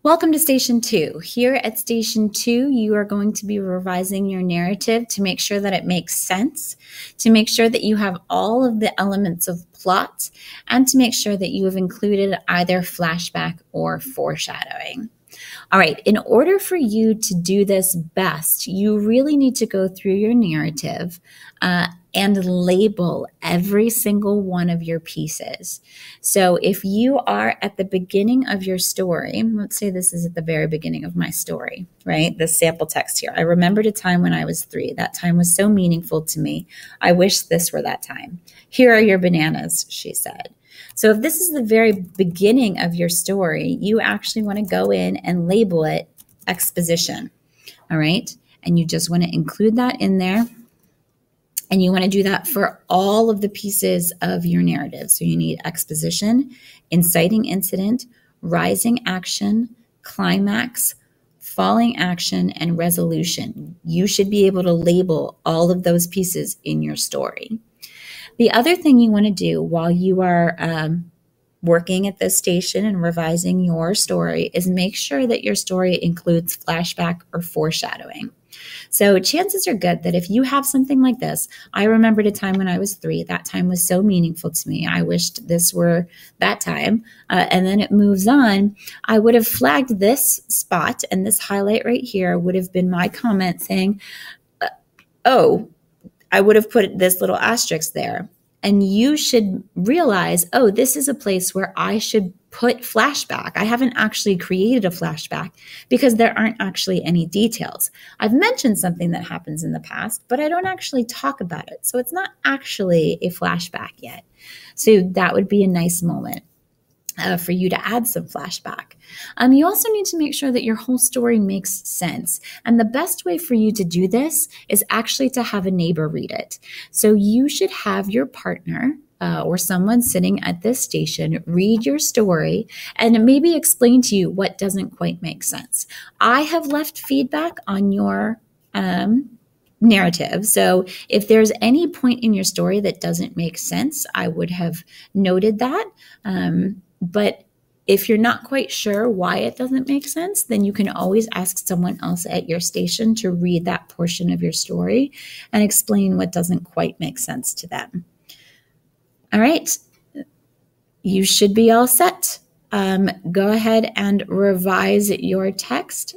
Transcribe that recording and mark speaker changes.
Speaker 1: Welcome to Station 2. Here at Station 2, you are going to be revising your narrative to make sure that it makes sense, to make sure that you have all of the elements of plot, and to make sure that you have included either flashback or foreshadowing. All right, in order for you to do this best, you really need to go through your narrative and label every single one of your pieces. So if you are at the beginning of your story, let's say this is at the very beginning of my story, right? The sample text here. I remembered a time when I was 3. That time was so meaningful to me. I wish this were that time. Here are your bananas, she said. So if this is the very beginning of your story, you actually want to go in and label it exposition, all right? And you just want to include that in there. And you want to do that for all of the pieces of your narrative. So you need exposition, inciting incident, rising action, climax, falling action, and resolution. You should be able to label all of those pieces in your story. The other thing you want to do while you are working at this station and revising your story is make sure that your story includes flashback or foreshadowing. So chances are good that if you have something like this, I remembered a time when I was 3. That time was so meaningful to me. I wished this were that time. And then it moves on. I would have flagged this spot, and this highlight right here would have been my comment saying, oh, I would have put this little asterisk there. And you should realize, oh, this is a place where I should put flashback. I haven't actually created a flashback because there aren't actually any details. I've mentioned something that happens in the past, but I don't actually talk about it. So it's not actually a flashback yet. So that would be a nice moment for you to add some flashback. You also need to make sure that your whole story makes sense. And the best way for you to do this is actually to have a neighbor read it. So you should have your partner or someone sitting at this station read your story and maybe explain to you what doesn't quite make sense. I have left feedback on your narrative. So if there's any point in your story that doesn't make sense, I would have noted that. But if you're not quite sure why it doesn't make sense, then you can always ask someone else at your station to read that portion of your story and explain what doesn't quite make sense to them. All right, you should be all set. Go ahead and revise your text